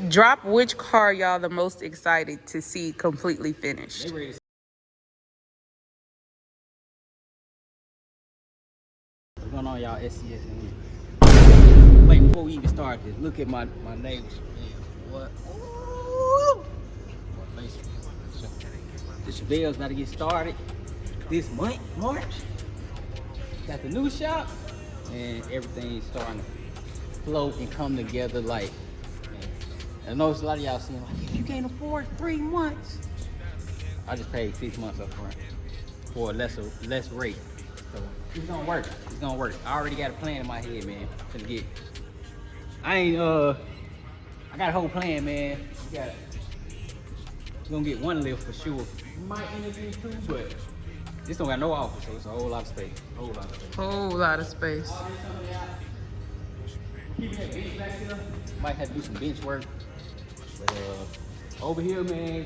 Drop which car y'all the most excited to see completely finished. What's going on, y'all? SCS. Wait, before we even start this, look at my neighbors. What? Ooh. The Chevelle's about to get started this month, March. Got the new shop, and everything's starting to float and come together like. I know it's a lot of y'all saying, like, if you can't afford 3 months, I just paid 6 months up front for a less rate. So it's gonna work. It's gonna work. I already got a plan in my head, man. I got a whole plan, man. We're gonna get one lift for sure. We might interview 2, but this don't got no office, so it's a whole lot of space. Whole lot of space. Keeping that bench back here. Might have to do some bench work. But over here, man,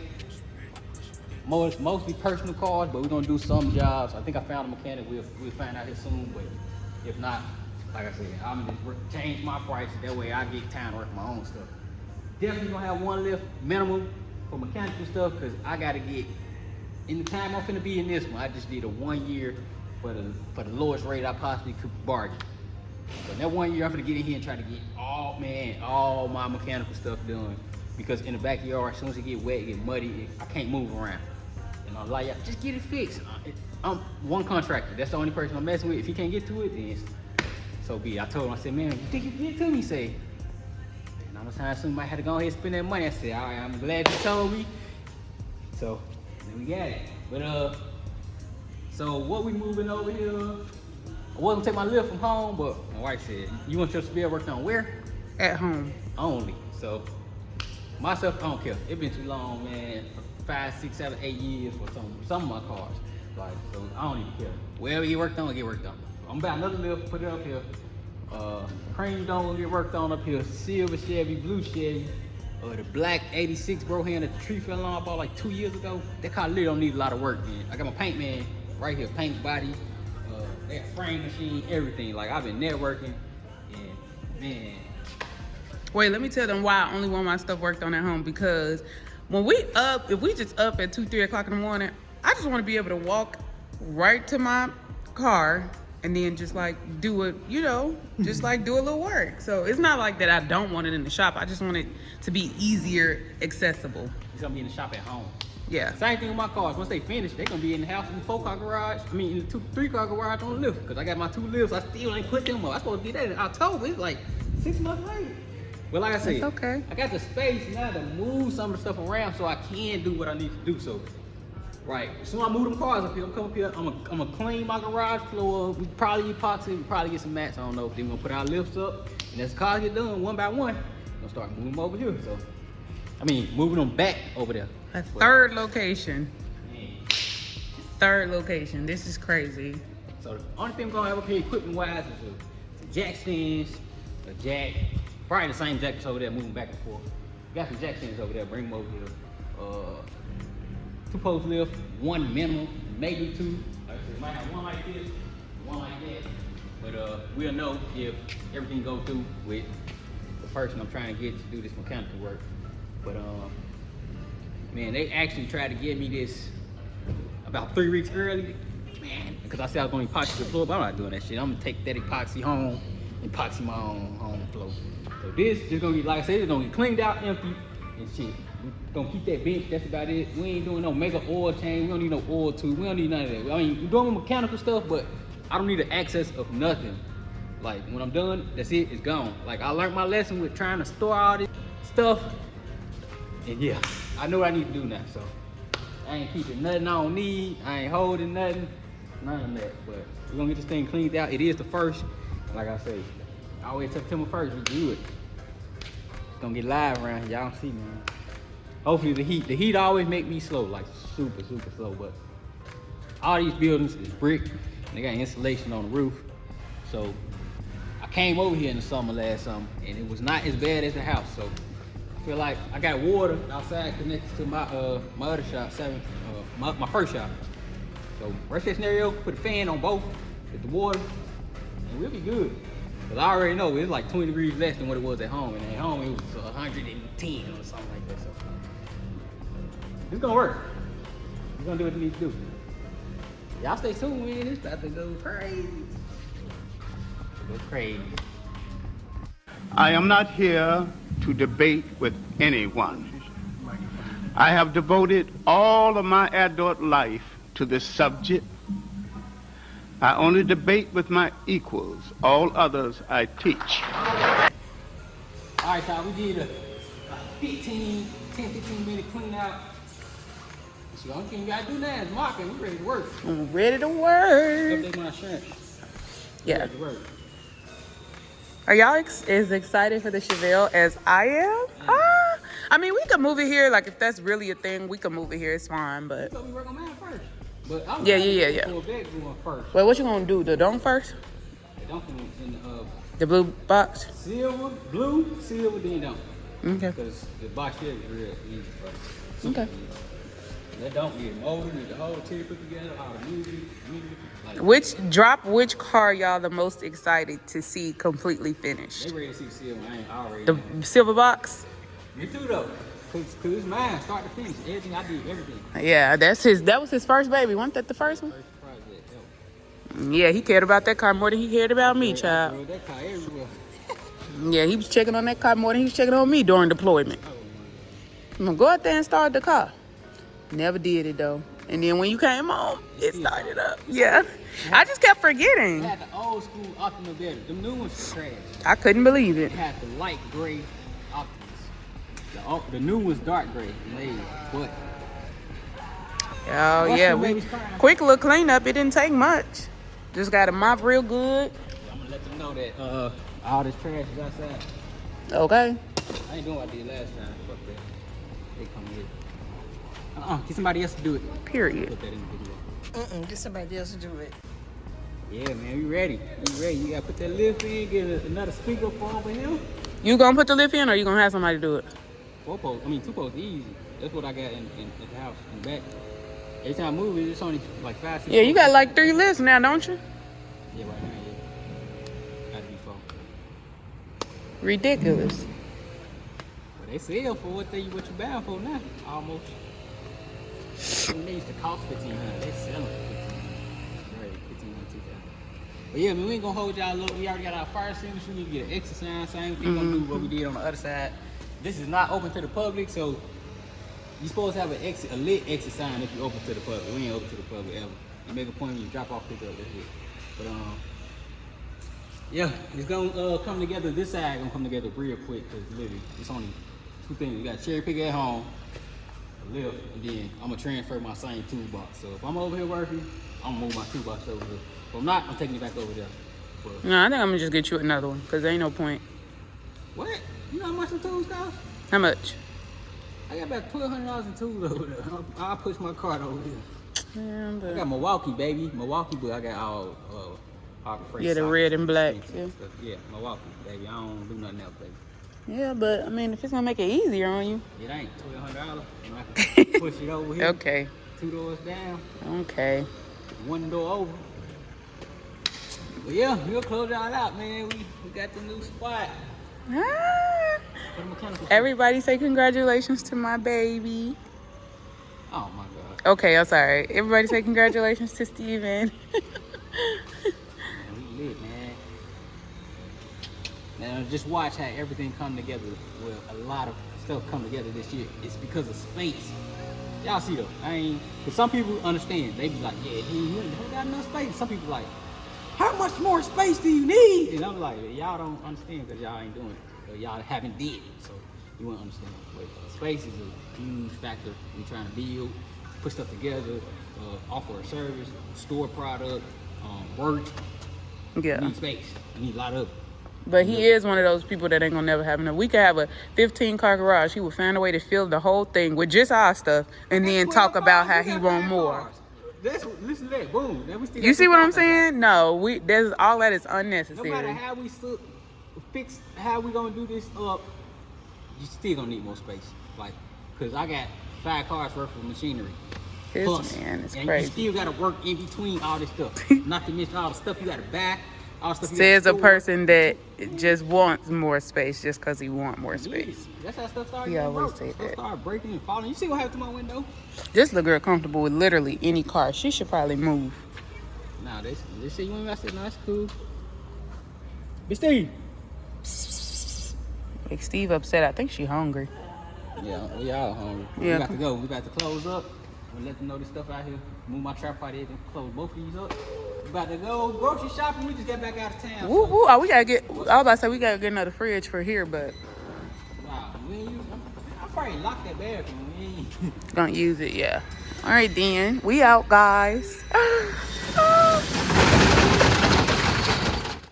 mostly personal cars, but we're gonna do some jobs. I think I found a mechanic. We'll find out here soon, but if not, like I said, I'm just change my price. That way I get time to work my own stuff. Definitely gonna have one lift minimum for mechanical stuff, because I gotta get, in the time I'm finna be in this one, I just did a 1 year for the lowest rate I possibly could bargain. So that 1 year I'm gonna get in here and try to get all my mechanical stuff done. Because in the backyard, as soon as it get wet, it get muddy, I can't move around. And I'm like, just get it fixed. I'm one contractor. That's the only person I'm messing with. If he can't get to it, then so be it. I told him, I said, man, you think you can get to me? He said, and I'm gonna soon might have to go ahead and spend that money. I said, all right, I'm glad you told me. So then we got it. But so what we moving over here? I wasn't gonna take my lift from home, but my wife said, you want your Seville worked on where? At home. Only. So myself, I don't care. It's been too long, man. 5, 6, 7, 8 years for some of my cars. Like, so I don't even care. Wherever get worked on, get worked on. I'm about another lift, put it up here. Cream dome get worked on up here. Silver Chevy, blue Chevy. The black 86 Broham that the tree fell on about like 2 years ago. That car literally don't need a lot of work, man. I got my paint man right here, paint body. They got frame machine, everything. Like, I've been networking, and man. Wait, let me tell them why I only want my stuff worked on at home. Because when if we just up at 2, 3 o'clock in the morning, I just want to be able to walk right to my car and then just like do it, just like do a little work. So it's not like that I don't want it in the shop. I just want it to be easier accessible. It's gonna be in the shop at home. Yeah. Same thing with my cars. Once they finish, they're gonna be in the house in the 4-car garage. I mean, in the 3-car garage on the lift. Because I got my 2 lifts. I still ain't put them up. I supposed to do that in October. It's like 6 months later. But like I said, it's okay. I got the space now to move some of the stuff around so I can do what I need to do. So, right, as soon as I move them cars up here, I'm gonna clean my garage floor. We probably epoxy, we probably get some mats. I don't know. Then we're gonna put our lifts up, and as the cars get done one by one, we're gonna start moving them over here. So, I mean, moving them back over there. A third location. Man. Third location. This is crazy. So the only thing we're gonna have up here equipment-wise is some jack stands, a jack. Probably the same jackets over there moving back and forth. We got some jack stands over there, bring them over here. 2 post lift, 1 minimum, maybe 2. Like I said, might have 1 like this, 1 like that. But we'll know if everything goes through with the person I'm trying to get to do this mechanical work. But man, they actually tried to give me this about 3 weeks early. Man, because I said I was gonna epoxy the floor, but I'm not doing that shit. I'm gonna take that epoxy home, epoxy my own home floor. So this is gonna be, like I said, it's gonna get cleaned out, empty, and shit. We're gonna keep that bench, that's about it. We ain't doing no mega oil change, we don't need no oil tube, we don't need none of that. I mean, we're doing mechanical stuff, but I don't need the access of nothing. Like, when I'm done, that's it, it's gone. Like, I learned my lesson with trying to store all this stuff, and yeah, I know what I need to do now, so. I ain't keeping nothing I don't need, I ain't holding nothing, none of that. But we're gonna get this thing cleaned out. It is the first, like I say, always September 1st, we do it. It's gonna get live around here, y'all don't see, man. Hopefully the heat always make me slow, like super slow, but all these buildings is brick, and they got insulation on the roof. So I came over here in the summer last summer, and it was not as bad as the house, so I feel like I got water outside connected to my my other shop, my first shop. So worst case scenario, put a fan on both with the water, and we'll be good. Cause I already know it's like 20 degrees less than what it was at home, and at home it was 110 or something like that. So it's gonna work. We're gonna do what we need to do. Y'all stay tuned, man. It's about to go crazy. Go crazy. I am not here to debate with anyone. I have devoted all of my adult life to this subject. I only debate with my equals. All others I teach. All right, y'all, we did a 10-15 minute clean out. So the only thing you gotta do now is mopping. We ready to work. I'm ready to work. Update my shrimp. Yeah. Ready to work. Are y'all as excited for the Chevelle as I am? I mean, we could move it here. Like, if that's really a thing, we could move it here. It's fine, but... So we work on mine first. But I was Yeah. going first. Wait, what you gonna do? The dome first? The dumping in The blue box? silver, blue, silver, then dump. Okay. Because the box here is real easy first. Okay. That don't need mold, need the whole interior put together, all the music. Like, Which car y'all the most excited to see completely finished? they ready to see silver. I ain't already. The silver box? Me too though. Cause it's mine, start to finish. Everything I do, everything. Yeah, that was his first baby. Wasn't that the first one? First project, Yeah, he cared about that car more than he cared about me, child. Bro, that car everywhere. Yeah, he was checking on that car more than he was checking on me during deployment. I'm gonna go out there and start the car. Never did it though. And then when you came home, it started up. Yeah. I just kept forgetting. It had the old school Optima better. Them new ones were trash. I couldn't believe It it. had the light gray Optimas. The new one's dark gray, lazy, but Oh Watch yeah, the we babies crying. quick little cleanup. It didn't take much. Just got to mop real good. I'm gonna let them know that all this trash is outside. Okay. I ain't doing what I did last time. Fuck that. They come here. Get somebody else to do it. Period. Put that in the video. Get somebody else to do it. Yeah, man, we ready. We ready. You gotta put that lift in, get another speaker for over here. You gonna put the lift in, or you gonna have somebody do it? 2 posts easy. That's what I got in the house in the back. Every time I move it, it's only like 5, 6. Yeah, you got like 3 lifts now, don't you? Yeah, right now, yeah. Gotta be 4. Ridiculous. But they sell for what you bound for now, almost. When they used to cost $1,500, they selling for $1,500. Right, $1,500, $2,000. But yeah, man, we ain't gonna hold y'all low. We already got our fire extinguisher. We get an exit sign. Same thing, gonna do what we did on the other side. This is not open to the public, so you're supposed to have a lit exit sign if you open to the public. We ain't open to the public ever. You make a point when you drop off, pick up, that's it. But yeah, it's gonna come together. This side gonna come together real quick because literally it's only 2 things. You got cherry pick at home, a lift, and then I'm gonna transfer my same toolbox. So if I'm over here working, I'm gonna move my toolbox over here. If I'm not, I'm taking it back over there. But, No, I think I'm gonna just get you another one, cause there ain't no point. what? You know how much the tools cost? How much? I got about $1,200 in tools over there. I'll push my cart over here. Yeah, I but got Milwaukee, baby. Milwaukee, but I got all the Yeah, the red and black, Yeah, Milwaukee, baby. I don't do nothing else, baby. yeah, but I mean, if it's gonna make it easier on you. It ain't $1,200, and I can push it over here. Okay. 2 doors down, Okay. 1 door over. But yeah, we'll close y'all out, man. We got the new spot. Ah. For the mechanical. Everybody say congratulations to my baby. Oh my God. Okay, I'm sorry. Everybody say congratulations to Steven. Man, we lit, man. Now just watch how everything come together. Well, a lot of stuff come together this year. It's because of space. Y'all see though, cause some people understand. They be like, yeah, you don't got enough space. Some people like, how much more space do you need? And I'm like, y'all don't understand because y'all ain't doing it. Or y'all haven't did it, so you won't understand. But space is a huge factor in trying to build, put stuff together, offer a service, store product, work. You Yeah. need space. You need a lot of it. But he is one of those people that ain't gonna never have enough. We could have a 15-car garage. He would find a way to fill the whole thing with just our stuff and then talk about how he want more. Listen to that, boom. Then we still You got see two what I'm cars saying? No, there's all that is outside. No unnecessary. matter how we fix how we gonna do this up, you still gonna need more space. Like, cause I got 5 cars worth of machinery. This man is and crazy. you still gotta work in between all this stuff. Not to mention all the stuff you gotta buy, All stuff you Says got a to store. person that just wants more space just because he wants more space. That's how stuff started He getting always broke. say Stuff that. started breaking and falling. You see what happened to my window? This little girl comfortable with literally any car. She should probably move. Nah, they see you. I said, no, that's cool. Big Steve. Like Steve upset. I think she hungry. Yeah, we all hungry. Yeah. We got to go. We got to close up. We'll let them know this stuff out here. Move my tripod in and close both of these up. We about to go grocery shopping. We just got back out of town. Woo woo. Oh, we gotta get. I was about to say we gotta get another fridge for here, but Wow, we ain't use. I probably locked that bathroom. We ain't. gonna use it. Yeah. All right, then. We out, guys.